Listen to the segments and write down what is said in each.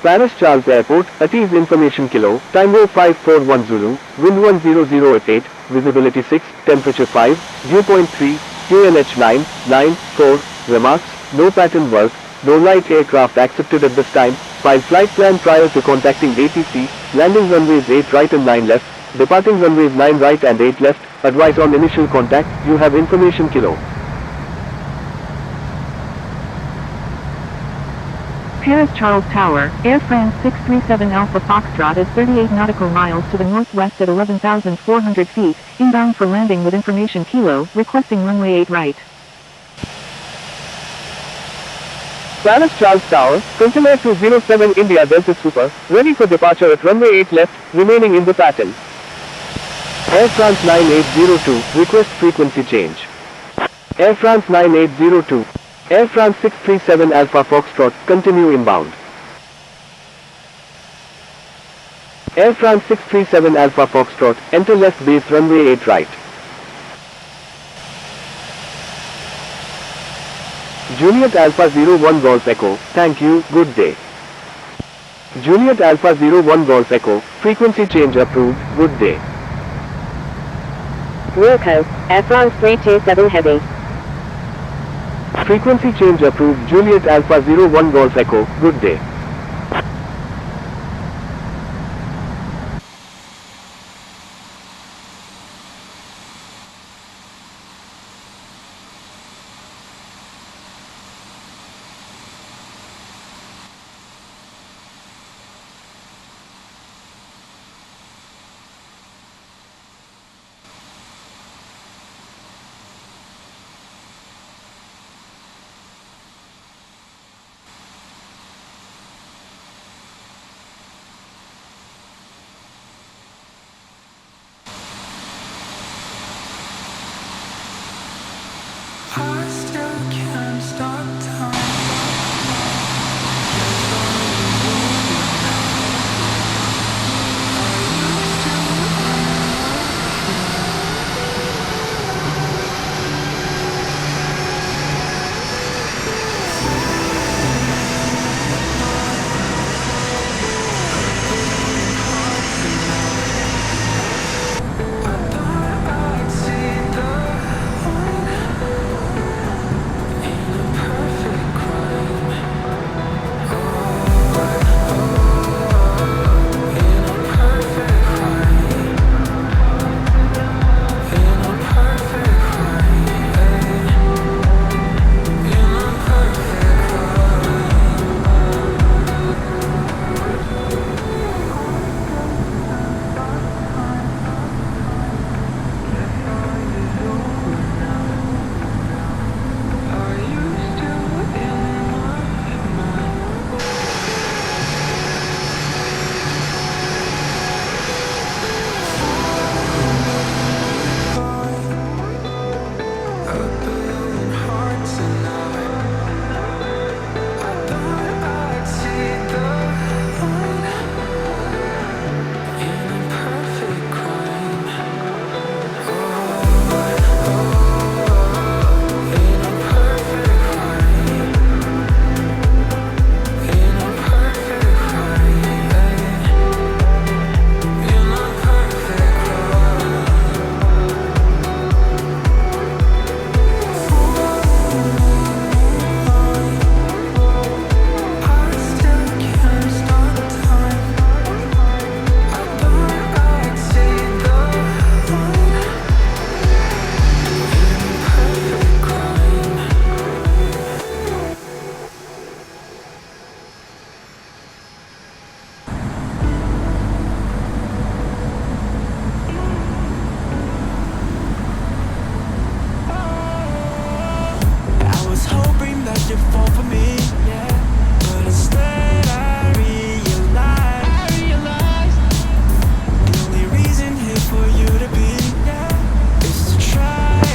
Paris Charles Airport, ATIS information kilo, Tango 541 Zulu, wind 10088, visibility 6, temperature 5, dew point 3, QNH 994, remarks, no pattern work, no light aircraft accepted at this time, file flight plan prior to contacting ATC, landing runways 8 right and 9 left, departing runways 9 right and 8 left, advise on initial contact, you have information kilo. Paris Charles Tower, Air France 637 Alpha Foxtrot is 38 nautical miles to the northwest at 11,400 feet, inbound for landing with information kilo, requesting runway 8 right. Paris Charles Tower, Container 207 India Delta Super, ready for departure at runway 8 left, remaining in the pattern. Air France 9802, request frequency change. Air France 9802. Air France 637 Alpha Foxtrot, continue inbound. Air France 637 Alpha Foxtrot, enter left base runway 8 right. Juliet Alpha 01 Golf Echo, thank you, good day. Juliet Alpha 01 Golf Echo, frequency change approved, good day. Wilco, Air France 327 Heavy. Frequency change approved, Juliet Alpha 01 Golf Echo, good day. I still can't stop time.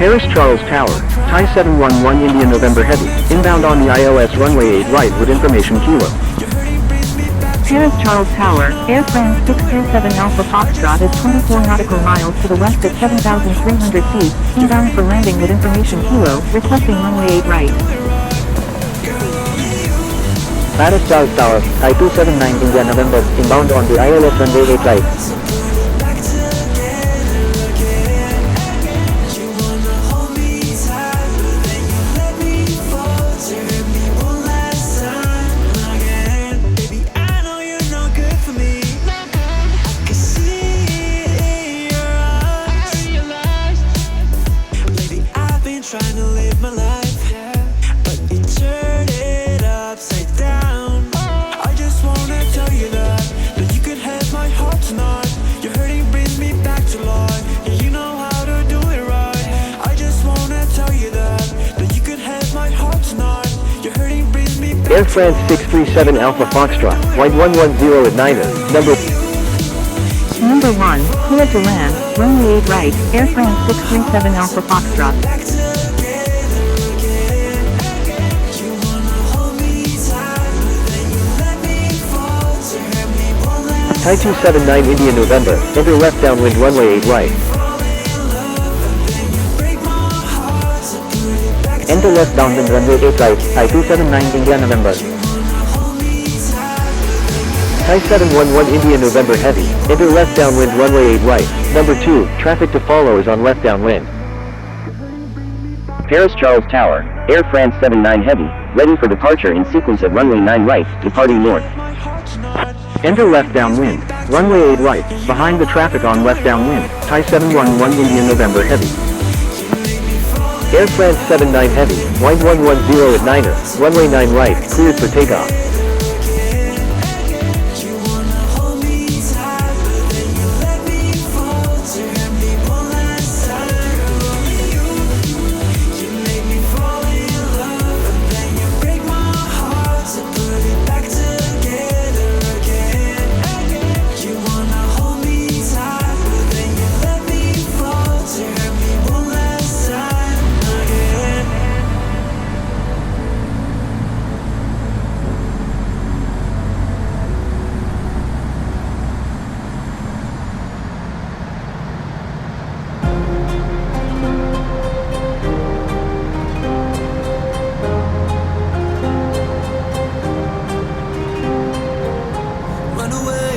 Paris Charles Tower, Thai 711 India November Heavy, inbound on the ILS runway 8 right with information kilo. Paris Charles Tower, Air France 637 Alpha Foxtrot is 24 nautical miles to the west at 7,300 feet, inbound for landing with information kilo, requesting runway 8 right. Paris Charles Tower, Thai 279 India November, inbound on the ILS runway 8 right. Trying to live my life, but you turned it upside down. I just wanna tell you that you can have my heart tonight. Your hurting brings me back to life. Yeah, you know how to do it right. I just wanna tell you that you can have my heart tonight. Your hurting brings me back Air France 637 Alpha Foxtrot, White 110 at 9, Number 1, clear to land, runway 8 right, Air France 637 Alpha Foxtrot. Thai 279 India November, enter left downwind runway 8 right. Enter left downwind runway 8 right, Thai 279 India November. Thai 711 India November Heavy, enter left downwind runway 8 right. Number 2, traffic to follow is on left downwind. Paris Charles Tower, Air France 79 Heavy, ready for departure in sequence at runway 9 right, departing north. Enter left downwind, runway 8 right, behind the traffic on left downwind, Thai 711 India November Heavy. Air France 79 Heavy, White 110 at 9, runway 9 right, cleared for takeoff.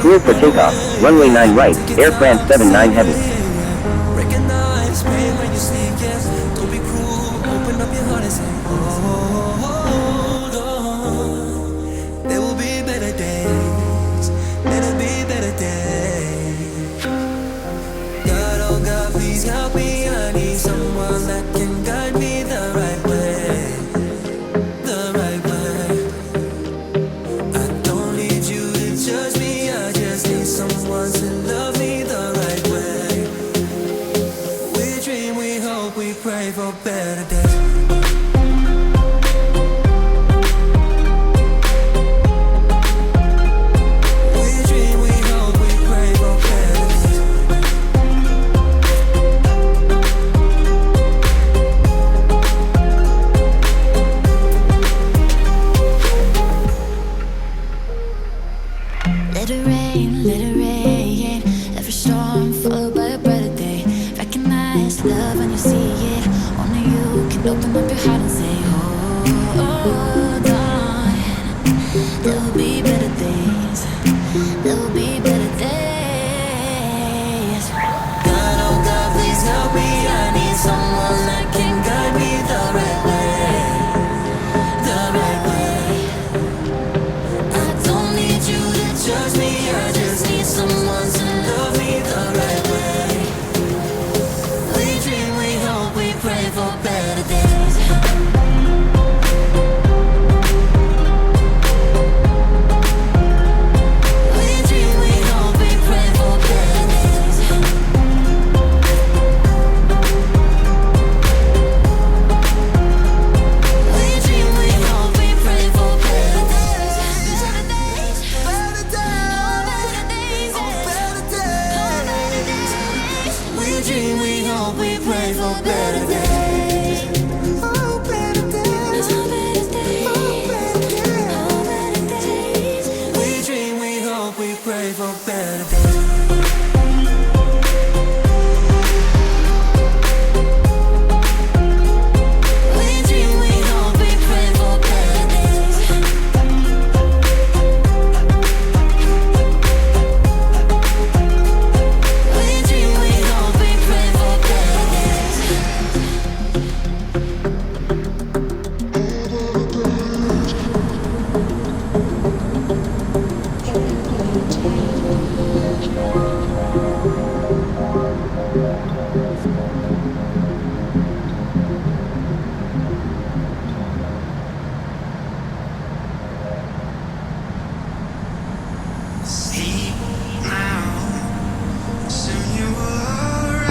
Cleared for takeoff, runway 9 right, Air France 79 Heavy. recognize pain when you sleep, yes. Don't be cruel, open up your heart and say, hold on. There will be better days, there'll be better days. God, oh God, please help me. I need someone that can guide me the right way, the right way. I don't need you to judge me, I just need someone to love me the right way.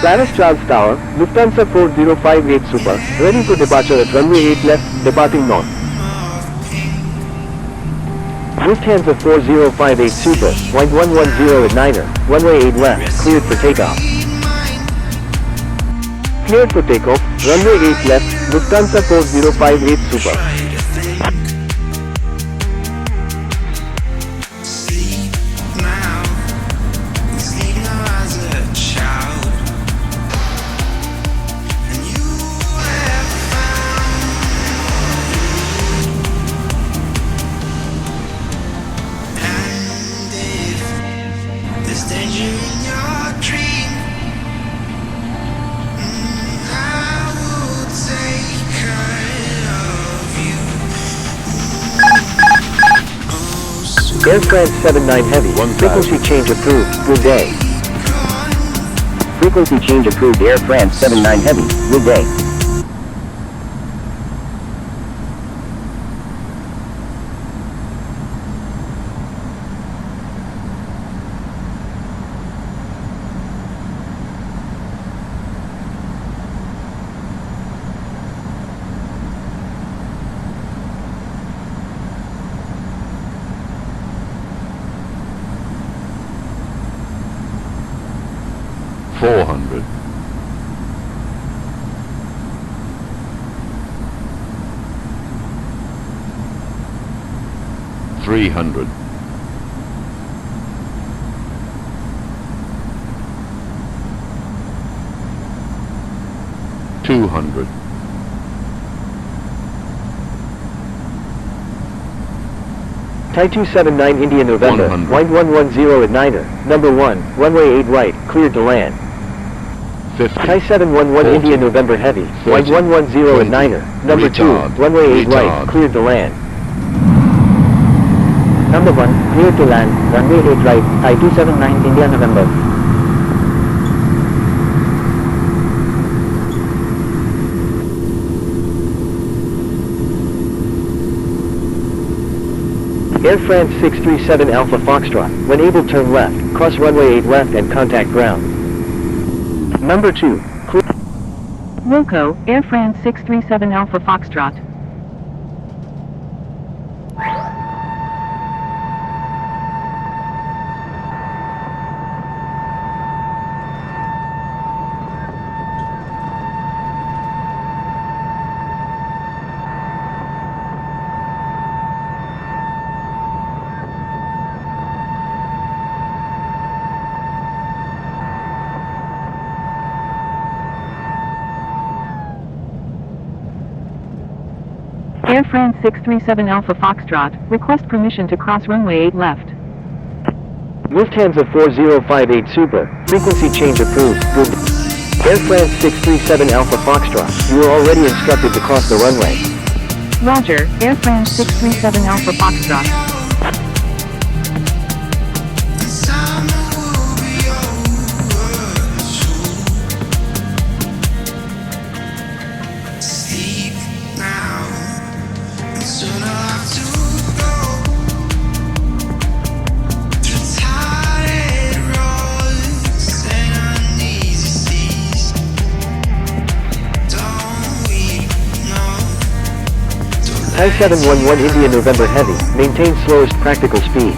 Paris Charles Tower, Lufthansa 4058 Super, ready for departure at runway 8 left, departing north. Lufthansa 4058 Super, wind 110 at 9er, runway 8 left, cleared for takeoff. Cleared for takeoff, runway 8 left, Lufthansa 4058 Super. Danger in your dream. I will take care of you. Air France 79 Heavy, frequency change approved, good day. Frequency change approved. Air France 79 Heavy. Good day. $400. $300. $200. Thai 279 India November, 100. wind 110 at 9er, number 1, runway 8 right, cleared to land. 50. Thai 711 40. India November Heavy, 30. wind 110 at 20. 9er, number Retard. 2, runway 8 right, Retard. cleared to land. Number 1, clear to land, runway 8 right, Thai 279 India November. Air France 637 Alpha Foxtrot, when able turn left, cross runway 8 left and contact ground. Number 2, clear. Wilco, Air France 637 Alpha Foxtrot. Air France 637 Alpha Foxtrot, request permission to cross runway 8 left. Lufthansa 4058 Super, frequency change approved, good. Air France 637 Alpha Foxtrot, you are already instructed to cross the runway. Roger, Air France 637 Alpha Foxtrot. Summer will be over soon. Sleep now, and soon I'll have to go through tired roads and uneasy seas. Don't weep, no. Thai 711 India November Heavy, maintain slowest practical speed.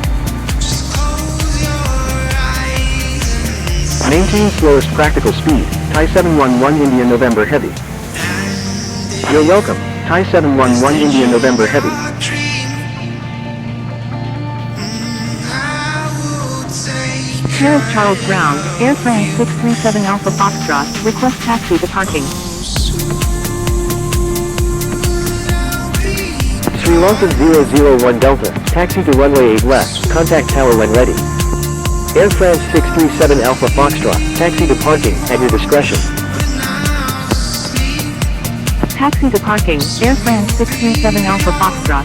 Just close your eyes and Maintain slowest practical speed, Thai 711 India November Heavy. You're welcome, Thai 711 India November Heavy. dream. I will take Paris Charles Ground, Air France 637 Alpha Foxtrot, request taxi to parking. Sri Lankan 001 Delta, taxi to runway 8 left, contact tower when ready. Air France 637 Alpha Foxtrot, taxi to parking, at your discretion. Taxi to parking, Air France 637 Alpha Foxtrot.